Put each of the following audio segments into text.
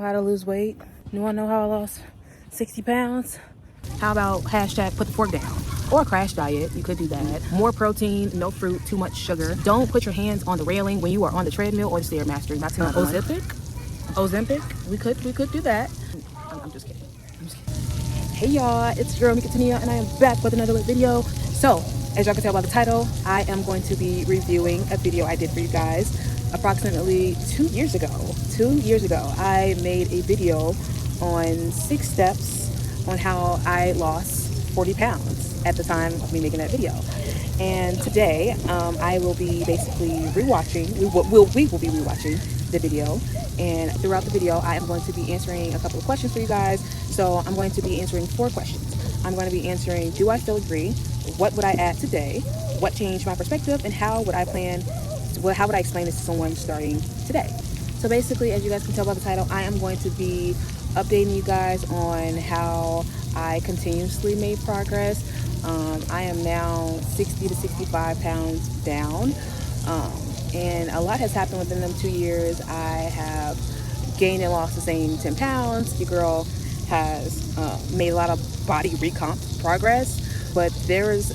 how to lose weight? You wanna know how I lost 60 pounds? How about hashtag put the fork down? Or a crash diet, you could do that. More protein, no fruit, too much sugar. Don't put your hands on the railing when you are on the treadmill or the Stairmaster. That's not Ozempic. We could do that. I'm just kidding. Hey y'all, it's your girl Msfitmika, and I am back with another video. So, as y'all can tell by the title, I am going to be reviewing a video I did for you guys approximately 2 years ago. 2 years ago, I made a video on 6 steps on how I lost 40 pounds at the time of me making that video. And today, I will be basically rewatching, we will be rewatching the video. And throughout the video, I am going to be answering a couple of questions for you guys. So I'm going to be answering 4 questions. I'm going to be answering, do I still agree? What would I add today? What changed my perspective? And how would I explain this to someone starting today? So basically, as you guys can tell by the title, I am going to be updating you guys on how I continuously made progress. I am now 60 to 65 pounds down. And a lot has happened within them 2 years. I have gained and lost the same 10 pounds. Your girl has made a lot of body recomp progress, but there was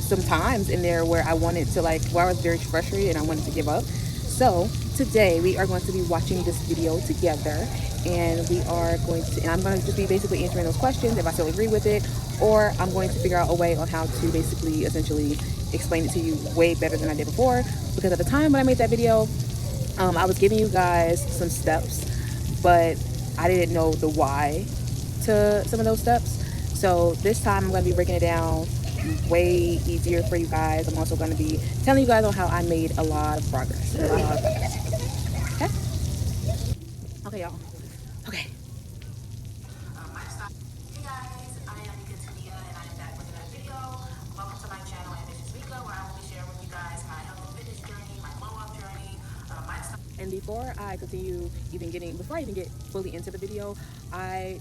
some times in there where I wanted to where I was very frustrated and I wanted to give up. So today we are going to be watching this video together, and I'm going to just be basically answering those questions if I still agree with it, or I'm going to figure out a way on how to basically essentially explain it to you way better than I did before. Because at the time when I made that video, I was giving you guys some steps, but I didn't know the why to some of those steps. So this time I'm going to be breaking it down way easier for you guys. I'm also going to be telling you guys on how I made a lot of progress. Okay? Okay, y'all. Okay. Hey guys, I am Msfitmika and I am back with another video. Welcome to my channel, Msfitmika, where I will be sharing with you guys my health and fitness journey, my glow up journey, my stuff. And before I even get fully into the video,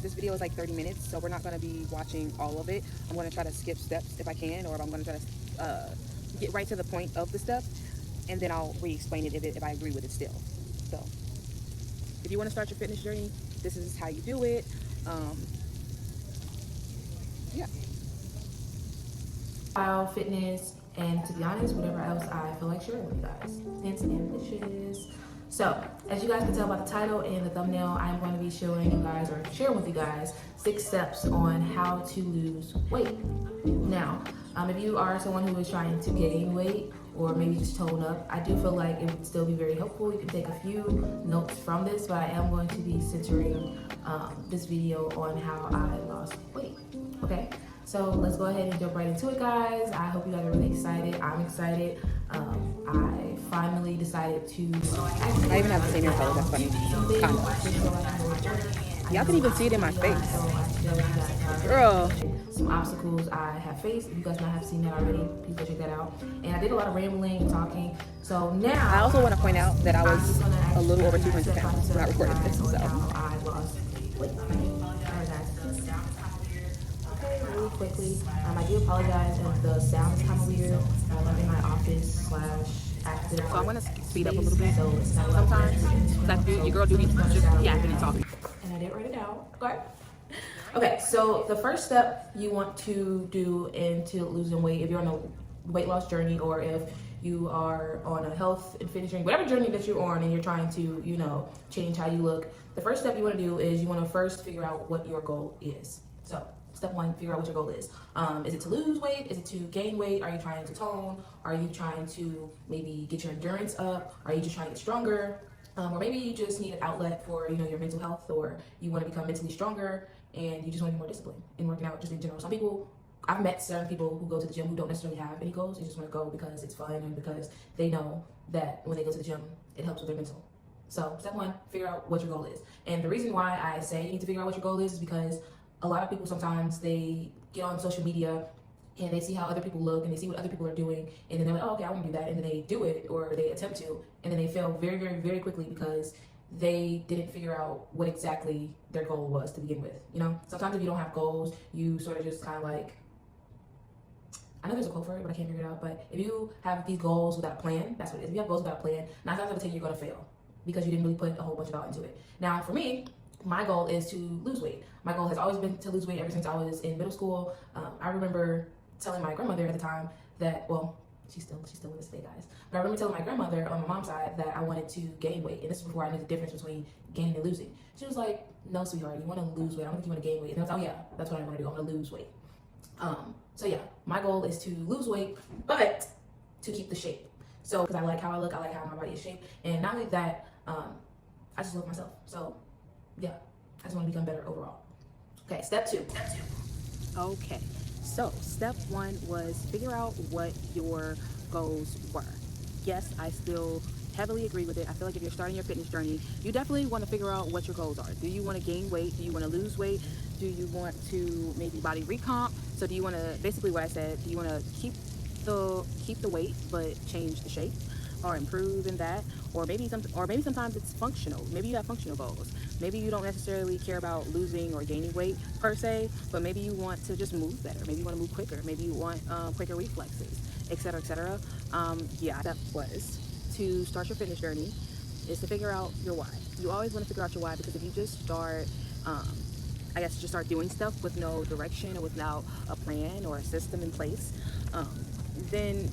this video is like 30 minutes, so we're not going to be watching all of it. I'm going to try to skip steps if I can, or I'm going to try to get right to the point of the step, and then I'll re-explain it if I agree with it still. So if you want to start your fitness journey, this is how you do it. Yeah. Style, fitness, and to be honest, whatever else I feel like sharing with you guys. Hence ambitious. So, as you guys can tell by the title and the thumbnail, I'm going to be showing you guys, or sharing with you guys, 6 steps on how to lose weight. Now, if you are someone who is trying to gain weight, or maybe just tone up, I do feel like it would still be very helpful. You can take a few notes from this, but I am going to be centering this video on how I lost weight. Okay, so let's go ahead and jump right into it, guys. I hope you guys are really excited. I'm excited. I finally decided to. I even have the same hair color. That's funny. Kind of. Y'all can even see it in my face. Girl. Some obstacles I have faced. You guys might have seen that already. Please go check that out. And I did a lot of rambling and talking. So now I also want to point out that I was a little over 200 pounds when I recorded this. So I lost weight. Okay, really quickly. I do apologize if the sound is kind of weird. I'm in my office / active. I'm gonna speed up a little bit. So it's not sometimes your girl do be just yapping and talking. And I did write it down. Okay, so the first step you want to do into losing weight, if you're on a weight loss journey, or if you are on a health and fitness journey, whatever journey that you're on and you're trying to, change how you look, the first step you want to do is you want to first figure out what your goal is. So step 1, figure out what your goal is. Is it to lose weight? Is it to gain weight? Are you trying to tone? Are you trying to maybe get your endurance up? Are you just trying to get stronger? Or maybe you just need an outlet for, your mental health, or you want to become mentally stronger and you just want to be more disciplined in working out just in general. Some people, I've met certain people who go to the gym who don't necessarily have any goals. They just want to go because it's fun and because they know that when they go to the gym, it helps with their mental. So step 1, figure out what your goal is. And the reason why I say you need to figure out what your goal is because a lot of people sometimes they get on social media and they see how other people look and they see what other people are doing, and then they're like, oh, okay, I want to do that, and then they do it, or they attempt to, and then they fail very, very, very quickly because they didn't figure out what exactly their goal was to begin with. Sometimes if you don't have goals, you sort of just kind of like, I know there's a quote for it, but I can't figure it out, but if you have these goals without a plan, that's what it is. If you have goals without a plan, 9 times out of 10 you're going to fail because you didn't really put a whole bunch of thought into it. Now, for me, my goal is to lose weight. My goal has always been to lose weight ever since I was in middle school. I remember telling my grandmother at the time that, well, she's still with us today, guys. But I remember telling my grandmother on my mom's side that I wanted to gain weight, and this is before I knew the difference between gaining and losing. She was like, "No, sweetheart, you want to lose weight. I don't think you want to gain weight." And I was like, "Oh yeah, that's what I want to do. I want to lose weight." So yeah, my goal is to lose weight, but to keep the shape. So because I like how I look, I like how my body is shaped, and not only that, I just love myself. So yeah, I just want to become better overall. Okay, step two. Okay, so step one was figure out what your goals were. Yes, I still heavily agree with it. I feel like if you're starting your fitness journey, you definitely want to figure out what your goals are. Do you want to gain weight? Do you want to lose weight? Do you want to maybe body recomp? So do you want to, basically what I said, do you want to keep the weight but change the shape or improve in that? Or maybe sometimes it's functional. Maybe you have functional goals. Maybe you don't necessarily care about losing or gaining weight per se, but maybe you want to just move better. Maybe you want to move quicker. Maybe you want quicker reflexes, etc., etc. Yeah, that was to start your fitness journey is to figure out your why. You always want to figure out your why, because if you just start, just start doing stuff with no direction or without a plan or a system in place, then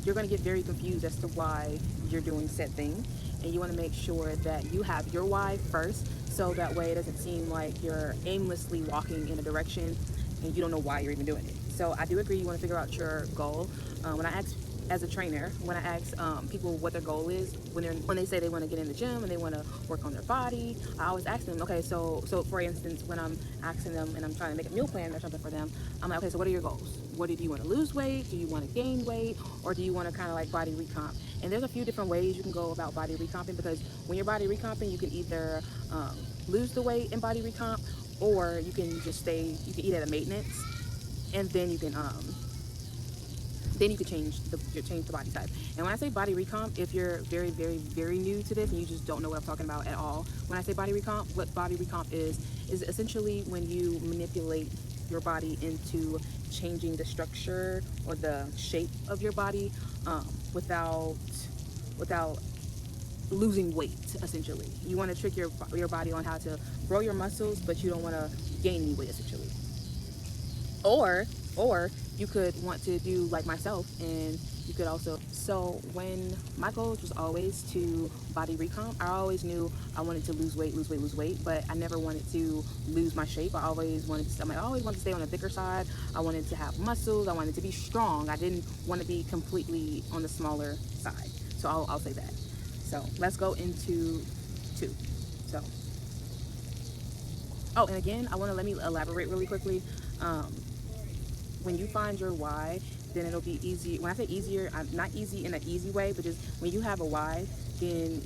you're going to get very confused as to why you're doing said thing. And you want to make sure that you have your why first, so that way it doesn't seem like you're aimlessly walking in a direction and you don't know why you're even doing it. So I do agree you want to figure out your goal. When I ask, as a trainer, when I ask people what their goal is, when they say they want to get in the gym and they want to work on their body, I always ask them, okay, so for instance, when I'm asking them and I'm trying to make a meal plan or something for them, I'm like, okay, so what are your goals? Do you want to lose weight? Do you want to gain weight? Or do you want to kind of like body recomp? And there's a few different ways you can go about body recomping, because when you're body recomping, you can either lose the weight and body recomp, or you can just eat at a maintenance, and then you can change the body type. And when I say body recomp, if you're very, very, very new to this and you just don't know what I'm talking about at all, when I say body recomp, what body recomp is essentially when you manipulate your body into changing the structure or the shape of your body without losing weight. Essentially, you want to trick your body on how to grow your muscles, but you don't want to gain any weight, essentially. Or you could want to do like myself, and you could also, so when my goal was always to body recomp, I always knew I wanted to lose weight, but I never wanted to lose my shape. I always wanted to stay on the thicker side. I wanted to have muscles. I wanted to be strong. I didn't want to be completely on the smaller side. So I'll say that. So let's go into 2. So, oh, and again, let me elaborate really quickly. When you find your why, then it'll be easy. When I say easier, I'm not easy in an easy way, but just when you have a why, then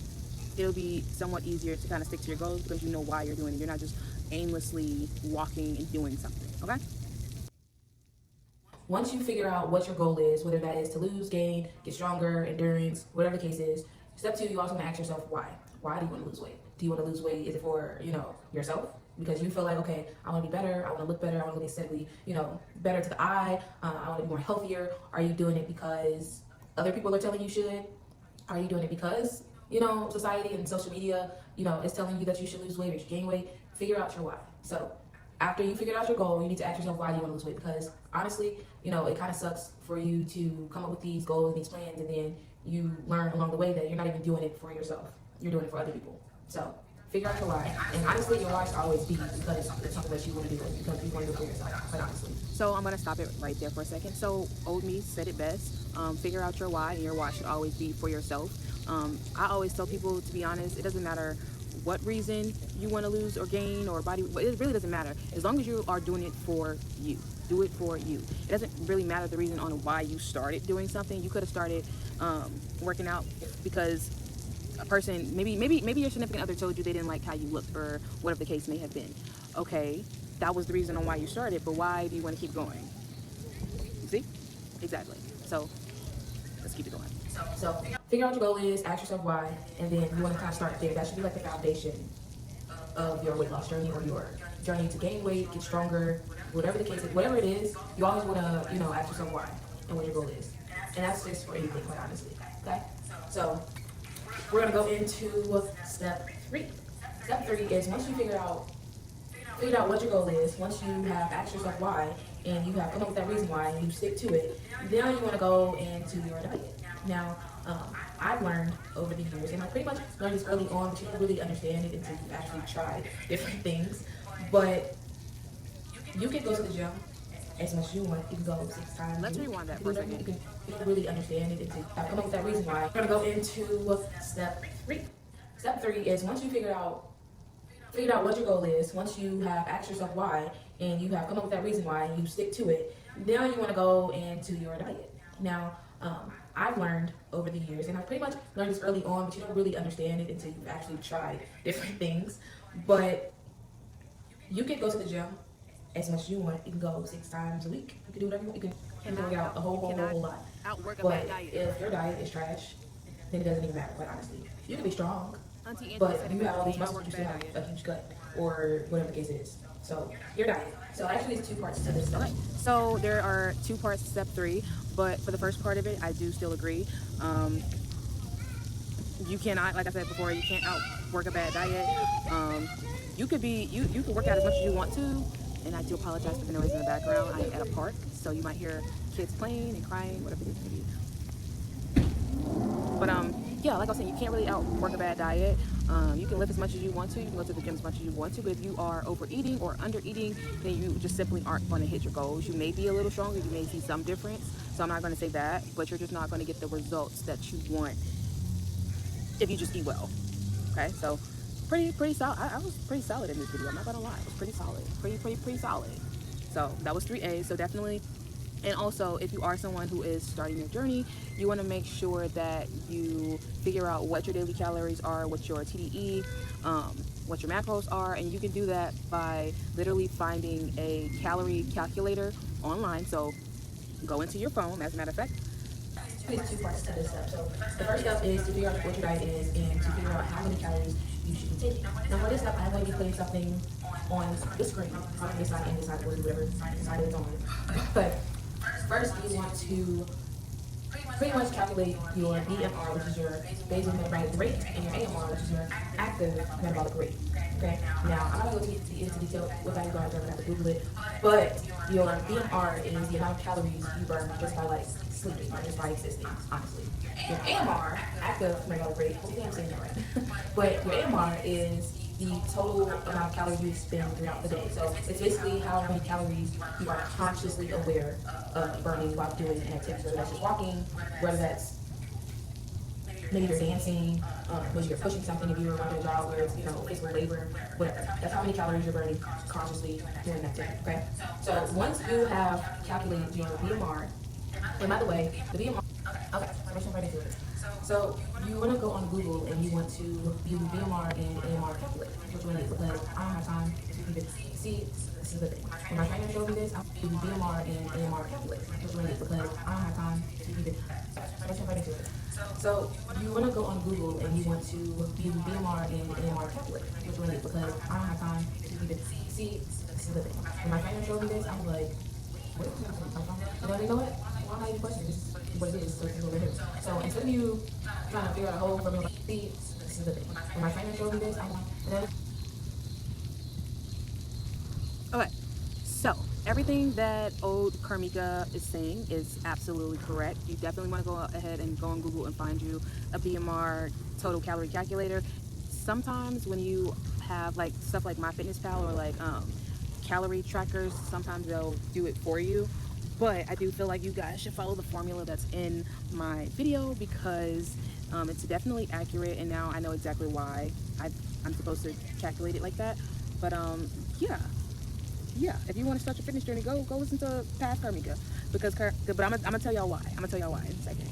it'll be somewhat easier to kind of stick to your goals, because you know why you're doing it. You're not just aimlessly walking and doing something, okay? Once you figure out what your goal is, whether that is to lose, gain, get stronger, endurance, whatever the case is, step 2, you also want to ask yourself why. Why do you want to lose weight? Do you want to lose weight? Is it for, yourself? Because you feel like, okay, I want to be better, I want to look better, I want to look aesthetically, better to the eye, I want to be more healthier. Are you doing it because other people are telling you should? Are you doing it because, society and social media, is telling you that you should lose weight or you should gain weight? Figure out your why. So after you figure out your goal, you need to ask yourself why you want to lose weight, because honestly, it kind of sucks for you to come up with these goals and these plans, and then you learn along the way that you're not even doing it for yourself. You're doing it for other people. So figure out your why. And honestly, your why should always be because it's something that you want to do, because you want to do it for yourself, quite honestly. So I'm going to stop it right there for a second. So old me said it best. Figure out your why, and your why should always be for yourself. I always tell people, to be honest, it doesn't matter what reason you want to lose or gain or body, it really doesn't matter. As long as you are doing it for you, do it for you. It doesn't really matter the reason on why you started doing something. You could have started working out because a person, maybe your significant other told you they didn't like how you looked, or whatever the case may have been. Okay, that was the reason on why you started, but why do you want to keep going? See? Exactly. So let's keep it going. So figure out what your goal is, ask yourself why, and then you want to kind of start there. That should be like the foundation of your weight loss journey, or your journey to gain weight, get stronger, whatever the case is, whatever it is, you always want to, ask yourself why and what your goal is. And that's just for anything, quite honestly. Okay? So we're going to go into step 3. Step 3 is once you figured out what your goal is, once you have asked yourself why, and you have come up with that reason why, and you stick to it, then you want to go into your diet. Now, I've learned over the years, and I pretty much learned this early on, but you don't really understand it until you actually try different things. But you can go to the gym as much as you want. You can go 6 times. Let's rewind that for a second. You can really understand it until you come up with that reason why. We're gonna go into step 3. Step 3 is once you figured out what your goal is, once you have asked yourself why, and you have come up with that reason why, and you stick to it, then you want to go into your diet. Now, I've learned over the years, and I pretty much learned this early on, but you don't really understand it until you've actually tried different things. But you can go to the gym as much as you want. You can go 6 times a week. You can do whatever you want. You can work out a whole lot. But if your diet is trash, then it doesn't even matter, quite honestly. You can be strong, but you have all these muscles, you still have a huge gut, or whatever the case is. So, your diet. So, actually, it's 2 parts to this stuff. Okay. So there are 2 parts to step 3, but for the first part of it, I do still agree. You cannot, like I said before, you can't outwork a bad diet. You could work out as much as you want to, and I do apologize for the noise in the background. I'm at a park, so you might hear kids playing and crying, whatever it may be. But yeah, like I was saying, you can't really outwork a bad diet. You can lift as much as you want to. You can go to the gym as much as you want to. But if you are overeating or undereating, then you just simply aren't going to hit your goals. You may be a little stronger. You may see some difference. So I'm not going to say that, but you're just not going to get the results that you want if you just eat well. Okay, so pretty solid. I was pretty solid in this video. I'm not gonna lie. It was pretty solid. Pretty solid. So that was 3A. So definitely. And also, if you are someone who is starting your journey, you want to make sure that you figure out what your daily calories are, what your TDE, what your macros are, and you can do that by literally finding a calorie calculator online. So go into your phone, as a matter of fact. There's 2 parts to this step. So the first step is to figure out what your diet is and to figure out how many calories you should be taking. Now for this step, I'm going to be putting something on the screen, on this side and this side, or whatever side it's on. But first, you want to pretty much calculate your BMR, which is your basal metabolic rate, and your AMR, which is your active metabolic rate. Okay. Now, I'm not going to go into detail with that. You're going to have to Google it. But your BMR is the amount of calories you burn just by like sleeping, or just by existing, honestly. Your AMR, active metabolic rate, hopefully I'm saying that right. But your AMR is the total amount of calories you spend throughout the day. So it's basically how many calories you are consciously aware of burning while doing an activity, whether that's just walking, whether that's maybe you're dancing, maybe you're pushing something, if you're working a job where it's, physical labor, whatever. That's how many calories you're burning consciously during that activity, okay? So once you have calculated your BMR, and by the way, the BMR, okay, let's jump right into it. So you want to go on Google and you want to do BMR and AMR calculator, which one is, because I don't have time to even see. This is the thing. When my trainer showed me this, I'll do BMR and AMR calculator, which one is, because I don't have time to even. Let's jump right into it. So you want to go on Google and you want to do BMR and AMR calculator, which one is, because I don't have time to even see. This is the thing. When my trainer showed me this, I was like, what is this? You know what? Why am I even questioning? This is what it is, so this is what it is. So instead of you trying to figure out a whole formula, see, this is the thing. When my trainer showed me this, I'm like, Okay, so everything that old Karmika is saying is absolutely correct. You definitely want to go ahead and go on Google and find you a BMR total calorie calculator. Sometimes when you have like stuff like MyFitnessPal or like calorie trackers, sometimes they'll do it for you. But I do feel like you guys should follow the formula that's in my video because it's definitely accurate, and now I know exactly why I'm supposed to calculate it like that. But yeah, if you want to start your fitness journey, go listen to past Karmika, but I'm gonna tell y'all why. I'm gonna tell y'all why in a second.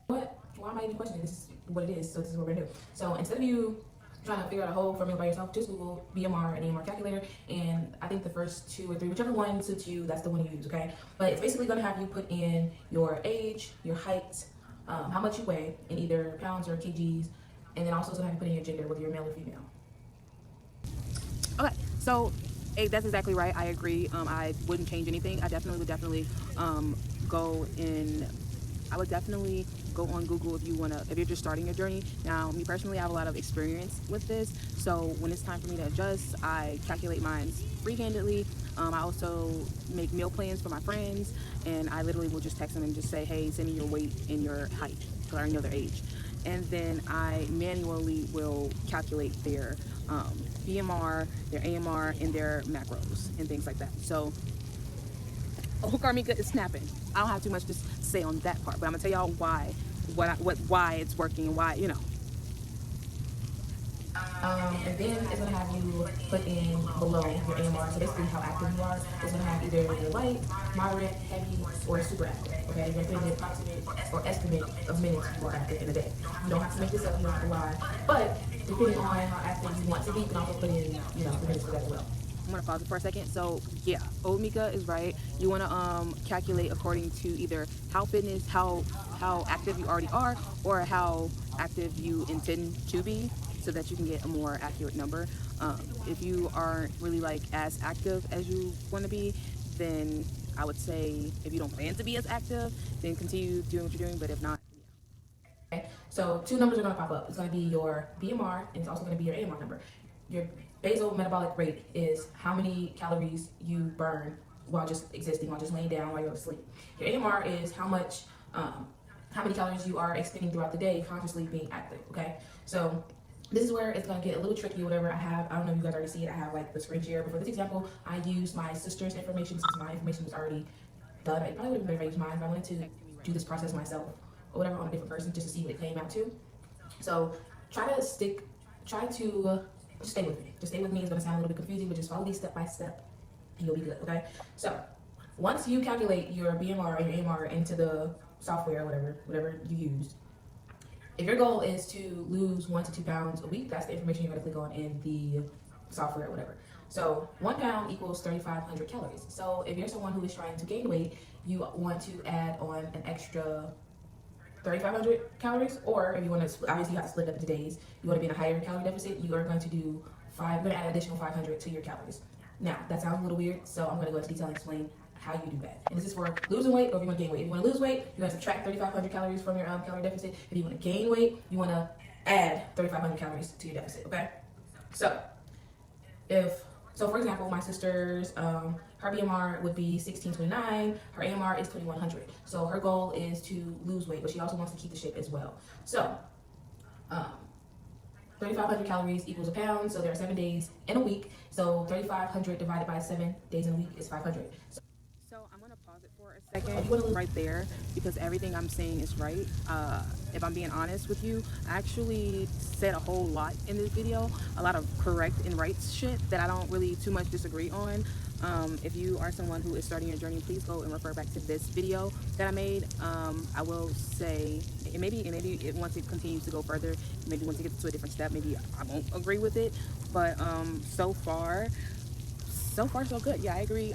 what? Why am I even questioning? This is what it is, so this is what we're gonna do. So instead of you trying to figure out a whole formula by yourself, just Google BMR and AMR calculator, and I think the first 2 or 3, whichever one suits you, that's the one you use, okay? But it's basically gonna have you put in your age, your height, how much you weigh in either pounds or kgs, and then also it's gonna have you put in your gender, whether you're male or female. Okay, so that's exactly right. I agree. I wouldn't change anything. I would definitely go in I would definitely go on Google if you're just starting your journey. Now, me personally, I have a lot of experience with this, so when it's time for me to adjust, I calculate mine free-handedly. I also make meal plans for my friends, and I literally will just text them and just say, hey, send me your weight and your height, because I know their age. And then I manually will calculate their BMR, their AMR, and their macros and things like that. So Mika is snapping. I don't have too much to say on that part, but I'm gonna tell y'all why it's working and why, And then it's gonna have you put in below your AMR. So basically how active you are. It's gonna have either your light, moderate, heavy, or super active. Okay, you're gonna put in the approximate or estimate of minutes you are active in a day. You don't have to make this up, you don't have to lie. But depending on how active you want to be, you can also put in, the minutes for that as well. I'm gonna pause it for a second. So yeah, Mika is right. You wanna calculate according to either how active you already are, or how active you intend to be, so that you can get a more accurate number. If you aren't really like as active as you want to be, then I would say if you don't plan to be as active, then continue doing what you're doing. But if not, Okay, so two numbers are going to pop up. It's going to be your BMR, and it's also going to be your AMR number. Your basal metabolic rate is how many calories you burn while just existing, while just laying down, while you're asleep. Your AMR is how many calories you are expending throughout the day consciously being active. Okay, so this is where it's going to get a little tricky. Whatever I don't know if you guys already see it, I have like the screen share, but for this example, I used my sister's information since my information was already done. I probably would have been better if I used mine, but I wanted to do this process myself or whatever on a different person just to see what it came out to. So try to just stay with me. Just stay with me. It's going to sound a little bit confusing, but just follow these step by step and you'll be good. Okay, so once you calculate your BMR and your AMR into the software, whatever you used, if your goal is to lose 1 to 2 pounds a week, that's the information you're going to click on in the software or whatever. So 1 pound equals 3,500 calories. So if you're someone who is trying to gain weight, you want to add on an extra 3,500 calories, or if you want to, obviously you have to split it up into days. You want to be in a higher calorie deficit, you are going to do add an additional 500 to your calories. Now, that sounds a little weird, so I'm going to go into detail and explain how you do that. And this is for losing weight, or if you want to gain weight. If you want to lose weight, you're going to subtract 3,500 calories from your calorie deficit. If you want to gain weight, you want to add 3,500 calories to your deficit, okay? So, for example, my sister's, her BMR would be 1629, her AMR is 2100. So her goal is to lose weight, but she also wants to keep the shape as well. So, 3,500 calories equals a pound, so there are 7 days in a week. So 3,500 divided by 7 days in a week is 500. So I'm gonna pause it for a second right there, because everything I'm saying is right. If I'm being honest with you, I actually said a whole lot in this video, a lot of correct and right shit that I don't really too much disagree on. If you are someone who is starting your journey, please go and refer back to this video that I made. I will say, and maybe once it continues to go further, maybe once it gets to a different step, maybe I won't agree with it. But so far so good. Yeah, I agree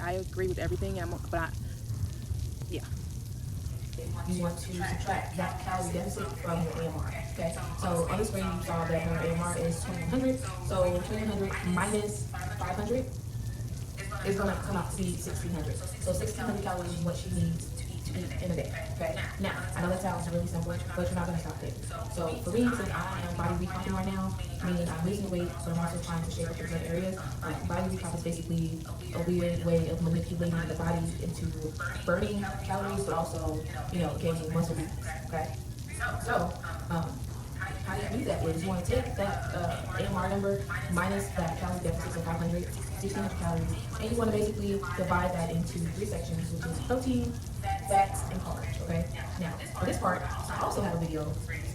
with everything. Yeah. You want to subtract that calorie deficit from your AMR. Okay, so on the screen you saw that her AMR is 2100. So 2100 minus 500 is going to come out to be 1600. So 1600 calories is what she needs to eat in a day. Okay, now I know that sounds really simple, but you're not going to stop there. So for me, since I am body recomping right now, meaning I'm losing weight, but I'm also trying to shape up in certain areas. Body recomp is basically a weird way of manipulating the body into burning calories, but also, gaining muscle mass. Okay, so how you do that is you want to take that AMR number minus that calorie deficit of 500, 1600 calories, and you want to basically divide that into 3 sections, which is protein, fats, and carbs. Okay. Now for this part, I also have a video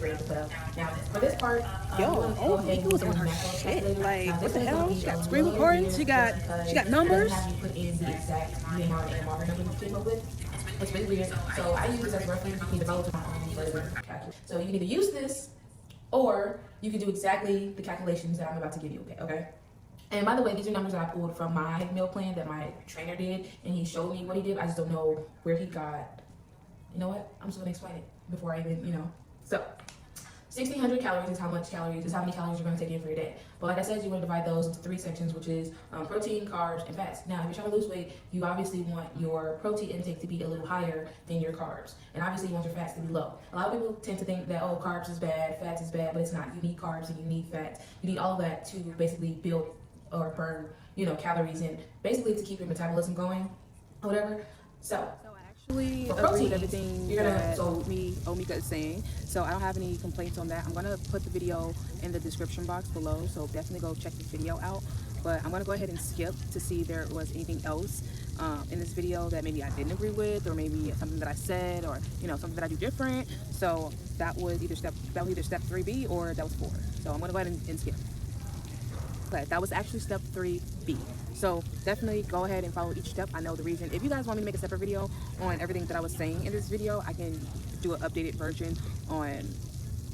ready to put up. Now for this part, Mika was on her shit. Like, what the hell? She got screen recording. She got numbers. Have you put in the exact BMR and AMR number you came up with? It's really weird. So I use this as reference. You can develop my own further calculation. So you can either use this, or you can do exactly the calculations that I'm about to give you. Okay. And by the way, these are numbers that I pulled from my meal plan that my trainer did, and he showed me what he did. I just don't know where he got. You know what? I'm just gonna explain it before I even, So 1,600 calories is how many calories you're going to take in for your day. But like I said, you want to divide those into 3 sections, which is protein, carbs, and fats. Now, if you're trying to lose weight, you obviously want your protein intake to be a little higher than your carbs, and obviously you want your fats to be low. A lot of people tend to think that, oh, carbs is bad, fats is bad, but it's not. You need carbs and you need fats. You need all of that to basically build or burn, calories, and basically to keep your metabolism going, or whatever. So Actually agree with everything that Omika is saying, so I don't have any complaints on that. I'm gonna put the video in the description box below, so definitely go check this video out. But I'm gonna go ahead and skip to see if there was anything else in this video that maybe I didn't agree with, or maybe something that I said, or something that I do different. So that was either step 3B or that was 4. So I'm gonna go ahead and skip. But that was actually step 3B. So definitely go ahead and follow each step. I know the reason. If you guys want me to make a separate video on everything that I was saying in this video, I can do an updated version on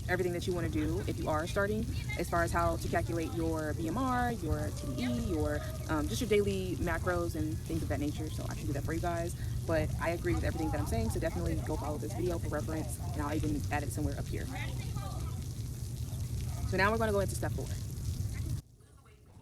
everything that you want to do if you are starting, as far as how to calculate your BMR, your TDE, your just your daily macros and things of that nature. So I can do that for you guys. But I agree with everything that I'm saying, so definitely go follow this video for reference, and I'll even add it somewhere up here. So now we're going to go into step 4.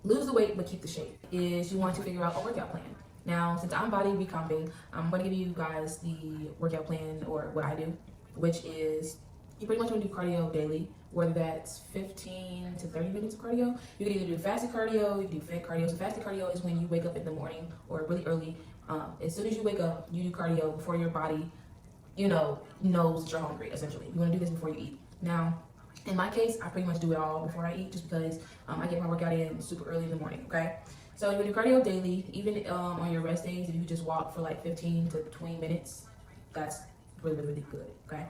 Lose the weight but keep the shape is you want to figure out a workout plan. Now, since I'm body recomping, I'm going to give you guys the workout plan, or what I do, which is you pretty much want to do cardio daily, whether that's 15 to 30 minutes of cardio. You can either do fasted cardio, you can do fed cardio. So fasted cardio is when you wake up in the morning or really early. As soon as you wake up, you do cardio before your body, knows that you're hungry, essentially. You want to do this before you eat. Now, in my case, I pretty much do it all before I eat, just because I get my workout in super early in the morning, okay? So you do cardio daily, even on your rest days. If you just walk for like 15 to 20 minutes, that's really, really good, okay?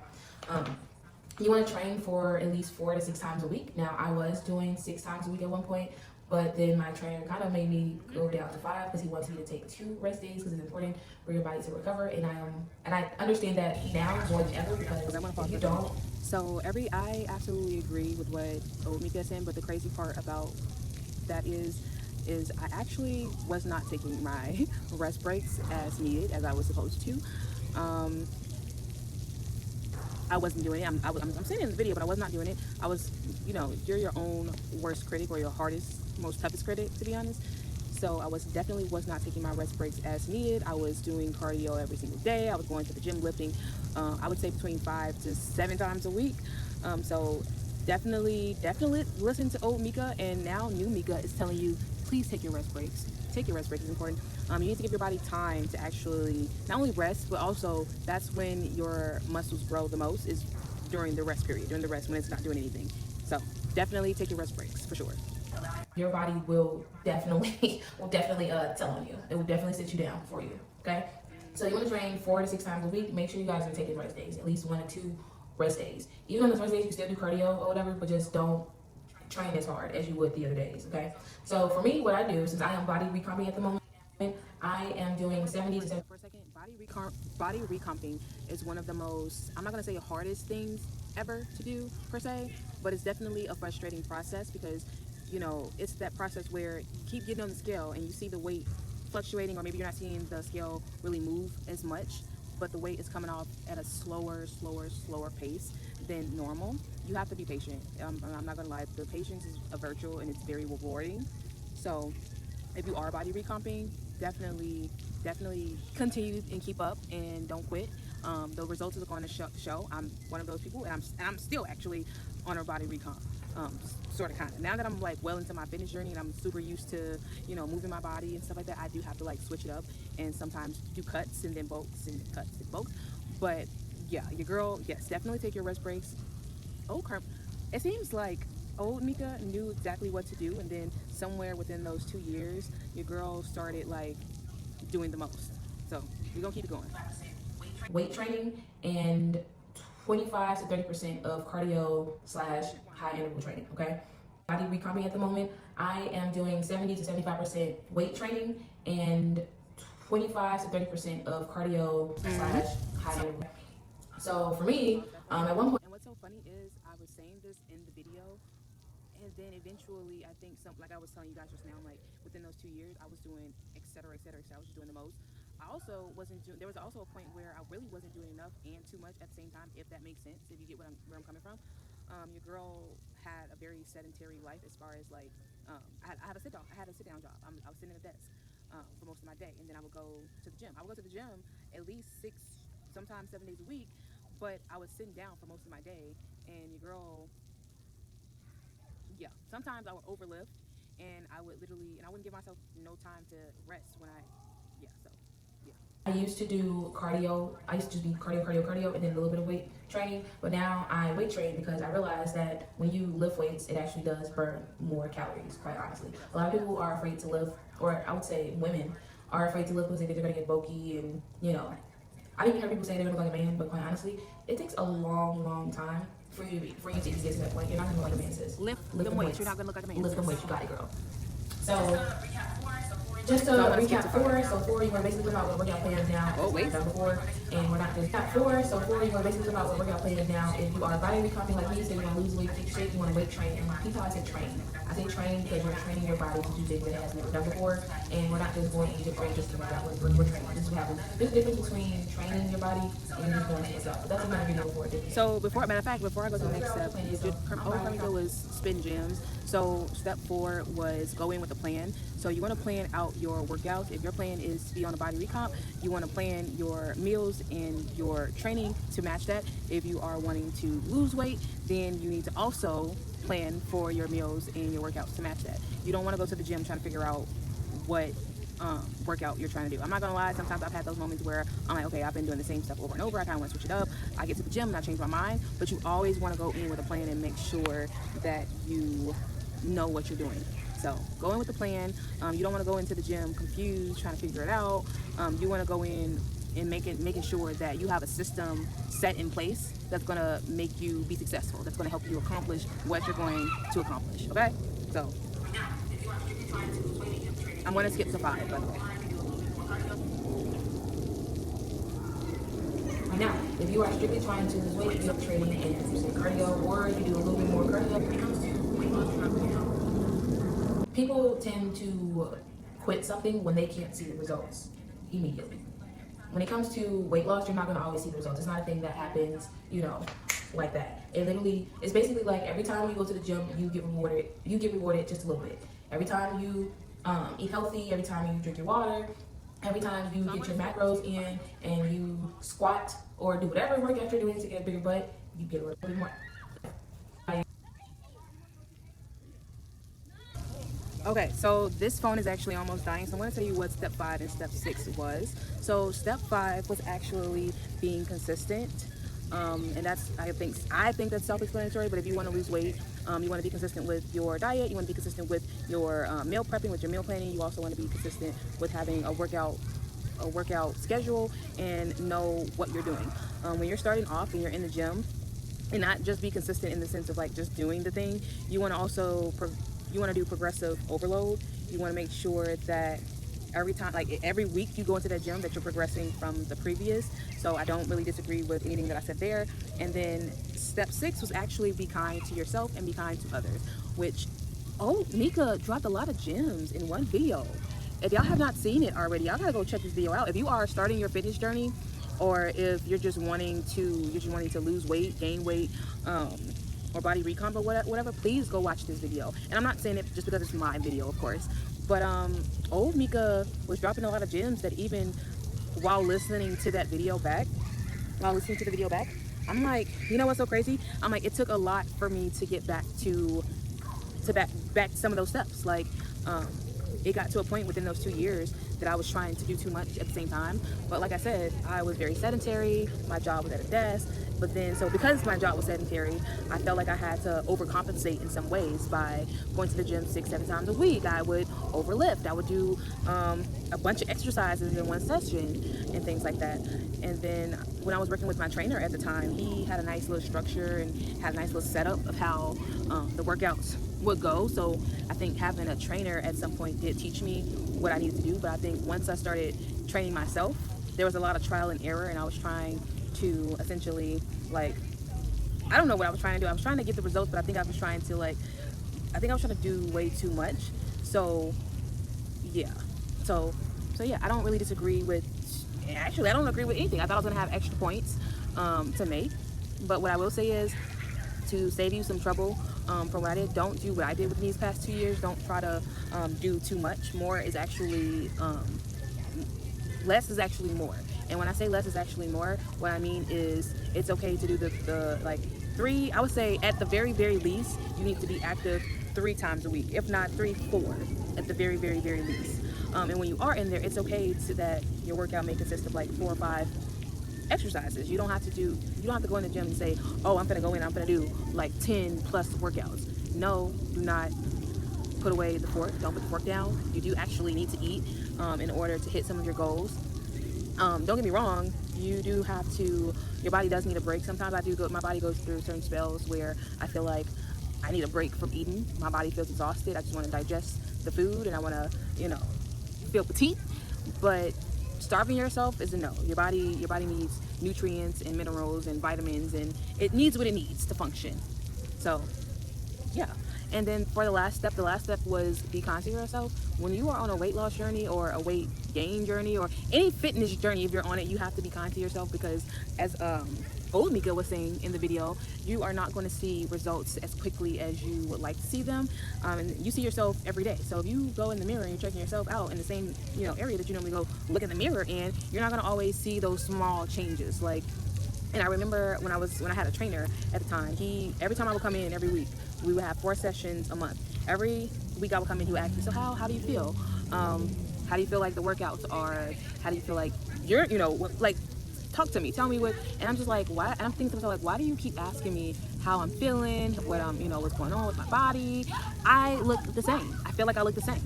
You want to train for at least 4 to 6 times a week. Now, I was doing 6 times a week at one point, but then my trainer kind of made me go down to 5 because he wants me to take 2 rest days because it's important for your body to recover. And I understand that now more than ever, because if you don't. So I absolutely agree with what Omika is saying, but the crazy part about that is I actually was not taking my rest breaks as needed, as I was supposed to. I wasn't doing it. I'm saying it in the video, but I was not doing it. I was, you're your own worst critic, or your most toughest critic, to be honest. So I was not taking my rest breaks as needed. I was doing cardio every single day. I was going to the gym, lifting, I would say between 5 to 7 times a week. So definitely listen to old Mika, and now new Mika is telling you, please take your rest breaks. Take your rest breaks is important. You need to give your body time to actually not only rest, but also that's when your muscles grow the most, is during the rest period, when it's not doing anything. So definitely take your rest breaks for sure. Your body will definitely tell on you. It will definitely sit you down for you, okay? So you want to train 4 to 6 times a week. Make sure you guys are taking rest days, at least 1 or 2 rest days. Even on those rest days, you can still do cardio or whatever, but just don't train as hard as you would the other days, okay? So for me, what I do, since I am body recomping at the moment, I am doing 70 to 70. For a second, body recomping is one of the most, I'm not going to say hardest things ever to do per se, but it's definitely a frustrating process, because it's that process where you keep getting on the scale and you see the weight fluctuating, or maybe you're not seeing the scale really move as much, but the weight is coming off at a slower pace than normal. You have to be patient. I'm not gonna lie, the patience is a virtue, and it's very rewarding. So if you are body recomping, definitely continue and keep up, and don't quit. The results are going to show. I'm one of those people, and I'm still actually on a body recomp. Sort of, kind of. Now that I'm like well into my fitness journey, and I'm super used to moving my body and stuff like that, I do have to like switch it up, and sometimes do cuts and then bulks, and cuts and bulks. But yeah, your girl, yes, definitely take your rest breaks. It seems like old Mika knew exactly what to do, and then somewhere within those 2 years, your girl started like doing the most. So we're gonna keep it going. Weight training and 25 to 30% of cardio / high interval training, okay? Body recomping at the moment, I am doing 70 to 75% weight training and 25 to 30% of cardio / high interval. So for me, at one point. And what's so funny is I was saying this in the video, and then eventually, I think like I was telling you guys just now, like within those 2 years, I was doing et cetera, I was just doing the most. I also wasn't doing. There was also a point where I really wasn't doing enough and too much at the same time, if that makes sense. If you get where I'm coming from. Your girl had a very sedentary life as far as like, I had a sit down job. I was sitting at a desk for most of my day, and then I would go to the gym. I would go to the gym at least 6, sometimes 7 days a week, but I was sitting down for most of my day. And your girl, yeah, sometimes I would overlift, and I would literally, and I wouldn't give myself no time to rest when I, yeah, so yeah. I used to do cardio. I used to do cardio, and then a little bit of weight training. But now I weight train because I realized that when you lift weights, it actually does burn more calories, quite honestly. A lot of people are afraid to lift, or I would say women are afraid to lift because they think they're going to get bulky and, you know. I didn't hear people say they're going to look like a man, but quite honestly, it takes a long time for you to even get to that point. You're not going to look like a man, sis. Lift them weights. You're not going to look like a man. Lift them weights. You got it, girl. So, just to recap 4, so 4, you're going to basically come out with workout plans now. Oh, wait. Done before, and we're not just at 4, so 4, you're going to basically come out with workout plans now. If you are body recomping like me, so you want to lose weight, fix shape, you want to weight train. And people, I say train. I say train because we're training your body to do things that it has never done before, and we're not just going to Egypt train just to work out. We're training. This is what happens. There's a difference between training your body and just going to work out. But that's another video for it. So matter of fact, before I go to the next step, you did, was spin gyms. So step 4 was go in with a plan. So you want to plan out your workouts. If your plan is to be on a body recomp, you want to plan your meals and your training to match that. If you are wanting to lose weight, then you need to also plan for your meals and your workouts to match that. You don't want to go to the gym trying to figure out what workout you're trying to do. I'm not gonna lie, sometimes I've had those moments where I'm like, okay, I've been doing the same stuff over and over, I kind of want to switch it up. I get to the gym and I change my mind, but you always want to go in with a plan and make sure that you know what you're doing. So go in with the plan. You don't want to go into the gym confused, trying to figure it out. You want to go in and making sure that you have a system set in place that's going to make you be successful, that's going to help you accomplish what you're going to accomplish. Okay, so I'm going to skip to 5, by the way. Now, if you are strictly trying to lose weight, you're training in cardio, or you do a little bit more cardio. People tend to quit something when they can't see the results immediately. When it comes to weight loss, you're not going to always see the results. It's not a thing that happens, like that. It's basically like every time you go to the gym, you get rewarded just a little bit. Every time you eat healthy, every time you drink your water, every time you get your macros in and you squat or do whatever workout you're doing to get a bigger butt, you get a little bit more. Okay, so this phone is actually almost dying, so I'm going to tell you what step 5 and step 6 was. So step 5 was actually being consistent, and that's I think that's self-explanatory. But if you want to lose weight, you want to be consistent with your diet, you want to be consistent with your meal prepping, with your meal planning. You also want to be consistent with having a workout schedule and know what you're doing. When you're starting off and you're in the gym, and not just be consistent in the sense of like just doing the thing, you want to also you want to do progressive overload. You want to make sure that every week you go into that gym that you're progressing from the previous. So I don't really disagree with anything that I said there. And then step 6 was actually be kind to yourself and be kind to others, which Mika dropped a lot of gems in one video. If y'all have not seen it already, y'all gotta go check this video out. If you are starting your fitness journey, or if you're just wanting to lose weight, gain weight, or body recomp or whatever, please go watch this video. And I'm not saying it just because it's my video, of course, but old Mika was dropping a lot of gems that even while listening to the video back, I'm like, you know what's so crazy? I'm like, it took a lot for me to get back to back some of those steps. Like, it got to a point within those 2 years that I was trying to do too much at the same time. But like I said, I was very sedentary. My job was at a desk. But then, so because my job was sedentary, I felt like I had to overcompensate in some ways by going to the gym 6-7 times a week. I would overlift. I would do a bunch of exercises in one session and things like that. And then when I was working with my trainer at the time, he had a nice little structure and had a nice little setup of how the workouts would go. So I think having a trainer at some point did teach me what I needed to do. But I think once I started training myself, there was a lot of trial and error, and I was trying to essentially, like, I don't know what I was trying to do. I was trying to get the results, but I think I was trying to do way too much. So yeah, so yeah, I don't really disagree with, I don't agree with anything. I thought I was gonna have extra points to make, but what I will say is to save you some trouble from what I did, don't do what I did with these past 2 years. Don't try to do too much. More is actually less is actually more. And when I say less is actually more, what I mean is it's okay to do the like 3, I would say at the very least you need to be active 3 times a week, if not 3, 4 at the very least. And when you are in there, it's okay to that your workout may consist of like 4 or 5 exercises. You don't have to go in the gym and say, oh, I'm gonna go in, I'm gonna do like 10 plus workouts. No, do not put away the fork. Don't put the fork down. You do actually need to eat in order to hit some of your goals. Don't get me wrong, you do have to, your body does need a break. Sometimes my body goes through certain spells where I feel like I need a break from eating. My body feels exhausted. I just want to digest the food and I want to, feel petite. But starving yourself is a no. Your body needs nutrients and minerals and vitamins, and it needs what it needs to function. So yeah. And then for the last step was be kind to yourself. When you are on a weight loss journey or a weight gain journey or any fitness journey, if you're on it, you have to be kind to yourself, because as Msfitmika was saying in the video, you are not going to see results as quickly as you would like to see them. And you see yourself every day. So if you go in the mirror and you're checking yourself out in the same area that you normally go look in the mirror in, you're not going to always see those small changes. And I remember when I had a trainer at the time, every time I would come in every week, we would have 4 sessions a month. Every week I would come in, he would ask me, so how do you feel? How do you feel like the workouts are? How do you feel like you're, talk to me, tell me what, and I'm just like, why? And I'm thinking to myself, like, why do you keep asking me how I'm feeling, what what's going on with my body? I look the same. I feel like I look the same.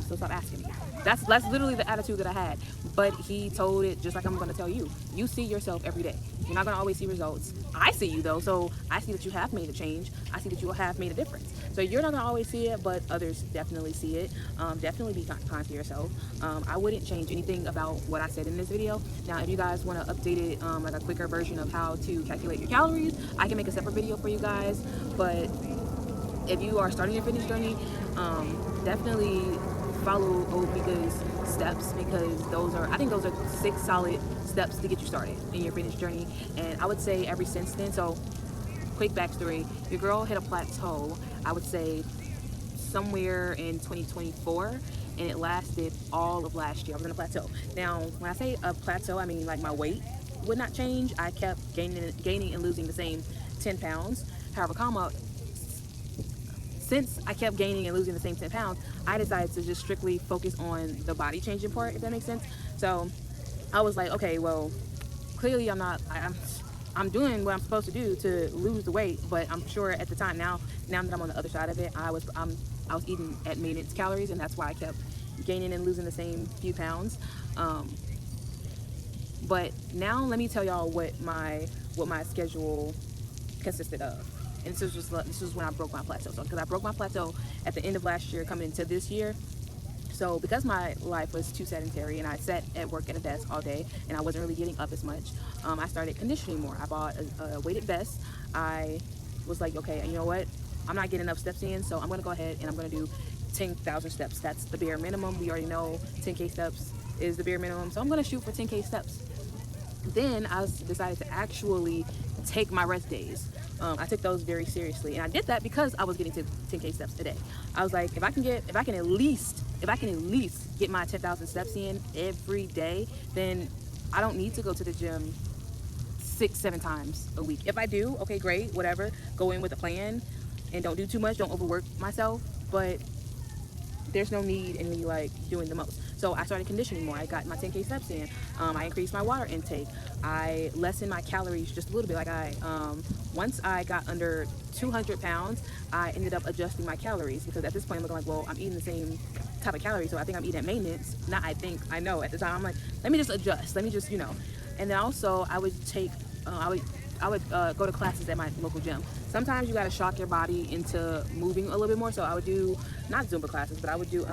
So stop asking me. That's literally the attitude that I had. But he told it just like I'm going to tell you. You see yourself every day. You're not going to always see results. I see you though, so I see that you have made a change. I see that you have made a difference. So you're not going to always see it, but others definitely see it. Definitely be kind to yourself. I wouldn't change anything about what I said in this video. Now, if you guys want to update it, like a quicker version of how to calculate your calories, I can make a separate video for you guys. But if you are starting your fitness journey, definitely follow Msfitmika's steps, because I think those are 6 solid steps to get you started in your fitness journey. And I would say ever since then, so quick backstory, your girl hit a plateau, I would say somewhere in 2024, and it lasted all of last year. I was in a plateau. Now, when I say a plateau, I mean like my weight would not change. I kept gaining and losing the same 10 pounds. However, since I kept gaining and losing the same 10 pounds, I decided to just strictly focus on the body changing part, if that makes sense. So I was like, okay, well, clearly I'm doing what I'm supposed to do to lose the weight, but I'm sure at the time, now that I'm on the other side of it, I was eating at maintenance calories, and that's why I kept gaining and losing the same few pounds. But now let me tell y'all what my schedule consisted of. And this was when I broke my plateau. So because I broke my plateau at the end of last year, coming into this year. So because my life was too sedentary and I sat at work at a desk all day and I wasn't really getting up as much, I started conditioning more. I bought a weighted vest. I was like, okay, you know what? I'm not getting enough steps in, so I'm going to go ahead and I'm going to do 10,000 steps. That's the bare minimum. We already know 10K steps is the bare minimum. So I'm going to shoot for 10K steps. Then I decided to actually take my rest days. I took those very seriously, and I did that because I was getting to 10K steps a day. I was like, if I can at least get my 10,000 steps in every day, then I don't need to go to the gym 6-7 times a week. If I do, okay, great, whatever. Go in with a plan and don't do too much. Don't overwork myself, but there's no need in me like doing the most. So I started conditioning more. I got my 10K steps in. I increased my water intake. I lessened my calories just a little bit. Once I got under 200 pounds, I ended up adjusting my calories, because at this point I'm looking like, well, I'm eating the same type of calories, so I think I'm eating at maintenance. I know at the time, I'm like, let me just adjust. Let me just, And then also I would take, I would go to classes at my local gym. Sometimes you got to shock your body into moving a little bit more. So I would do, not Zumba classes, but I would do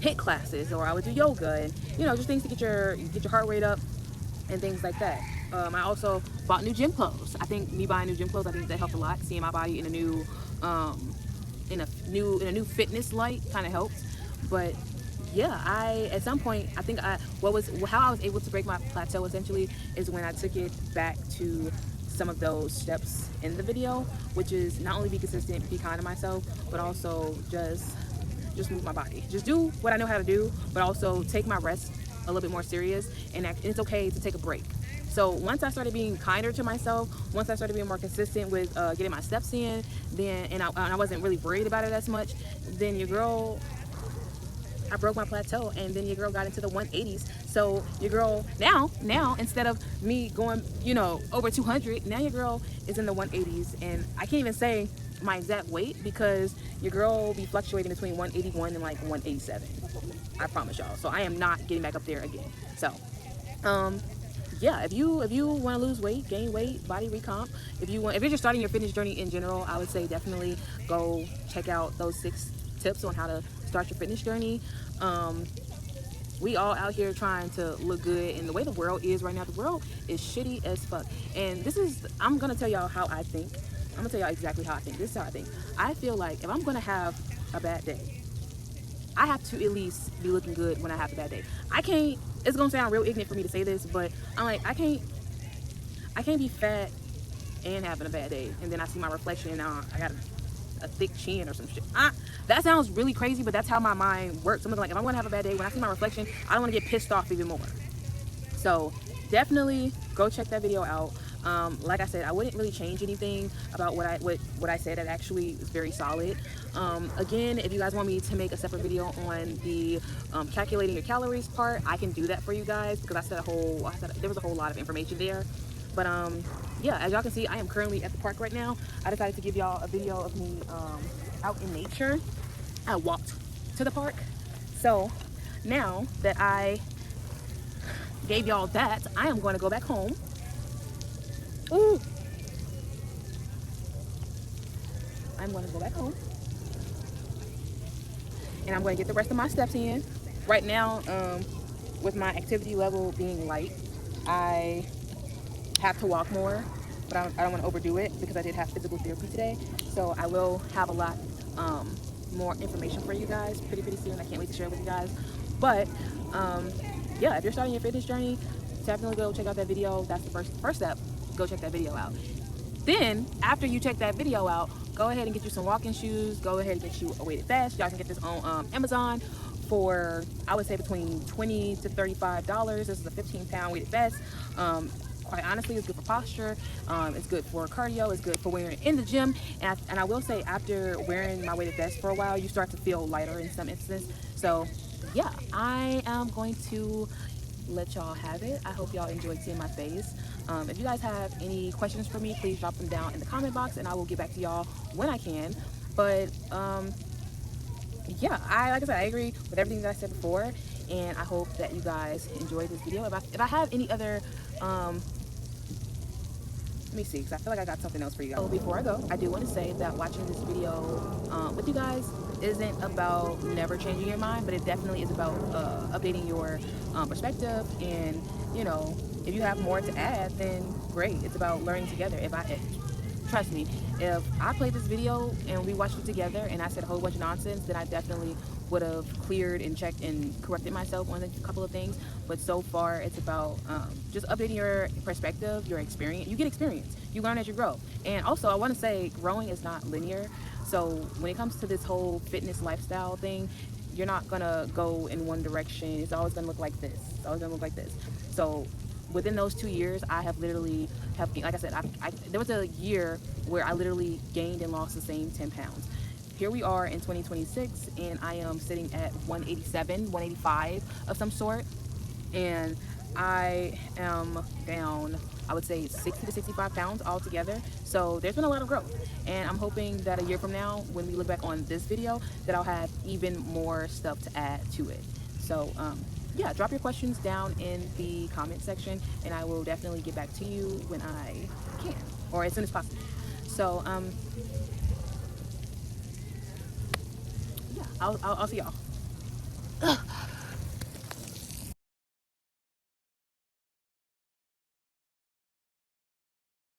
HIIT classes, or I would do yoga, and just things to get your heart rate up and things like that. I also bought new gym clothes. I think me buying new gym clothes, I think that helped a lot. Seeing my body in a new fitness light kind of helped. But yeah, at some point, I think how I was able to break my plateau essentially is when I took it back to some of those steps in the video, which is not only be consistent, be kind to myself, but also just move my body. Just do what I know how to do, but also take my rest a little bit more serious, and it's okay to take a break. So once I started being kinder to myself, once I started being more consistent with getting my steps in, then and I wasn't really worried about it as much, then your girl, I broke my plateau, and then your girl got into the 180s. So your girl now instead of me going, you know, over 200, now your girl is in the 180s, and I can't even say my exact weight because your girl will be fluctuating between 181 and like 187. I promise y'all. So I am not getting back up there again. So yeah, if you want to lose weight, gain weight, body recomp, if you're just starting your fitness journey in general, I would say definitely go check out those 6 tips on how to start your fitness journey. We all out here trying to look good, and the way the world is right now, the world is shitty as fuck. And I'm gonna tell y'all how I think. I'm gonna tell y'all exactly how I think. This is how I think. I feel like if I'm gonna have a bad day, I have to at least be looking good when I have a bad day. I can't, it's gonna sound real ignorant for me to say this, but I'm like, I can't be fat and having a bad day, and then I see my reflection and I got a thick chin or some shit. That sounds really crazy, but that's how my mind works. I'm like, if I'm gonna have a bad day, when I see my reflection, I don't want to get pissed off even more. So definitely go check that video out. Like I said, I wouldn't really change anything about what I said. It actually is very solid. Again, if you guys want me to make a separate video on the calculating your calories part, I can do that for you guys, because there was a whole lot of information there. But yeah, as y'all can see, I am currently at the park right now. I decided to give y'all a video of me out in nature. I walked to the park. So now that I gave y'all that, I am going to go back home. Ooh. I'm going to go back home, and I'm going to get the rest of my steps in. Right now, with my activity level being light, I have to walk more, but I don't want to overdo it because I did have physical therapy today. So I will have a lot more information for you guys pretty soon. I can't wait to share it with you guys. But yeah, if you're starting your fitness journey, definitely go check out that video. That's the first step. Go check that video out. Then after you check that video out, go ahead and get you some walking shoes. Go ahead and get you a weighted vest. Y'all can get this on Amazon for, I would say, between $20 to $35. This is a 15-pound weighted vest. Quite honestly, it's good for posture, it's good for cardio, it's good for wearing in the gym, and I will say, after wearing my weighted vest for a while, you start to feel lighter in some instances. So yeah, I am going to let y'all have it. I hope y'all enjoyed seeing my face. If you guys have any questions for me, please drop them down in the comment box, and I will get back to y'all when I can. But yeah, like I said, I agree with everything that I said before, and I hope that you guys enjoyed this video. If I have any other let me see, because I feel like I got something else for you guys. So before I go, I do want to say that watching this video with you guys isn't about never changing your mind, but it definitely is about updating your perspective. And, you know, if you have more to add, then great. It's about learning together. Trust me, if I played this video and we watched it together and I said a whole bunch of nonsense, then I definitely would have cleared and checked and corrected myself on a couple of things. But so far, it's about just updating your perspective, your experience. You get experience. You learn as you grow. And also, I want to say, growing is not linear. So when it comes to this whole fitness lifestyle thing, you're not going to go in one direction. It's always going to look like this. It's always going to look like this. So within those 2 years, I have literally, like I said, there was a year where I literally gained and lost the same 10 pounds. Here we are in 2026, and I am sitting at 187, 185 of some sort, and I am down, I would say, 60 to 65 pounds altogether. So there's been a lot of growth, and I'm hoping that a year from now, when we look back on this video, that I'll have even more stuff to add to it. So yeah, drop your questions down in the comment section, and I will definitely get back to you when I can, or as soon as possible. So yeah, I'll see y'all.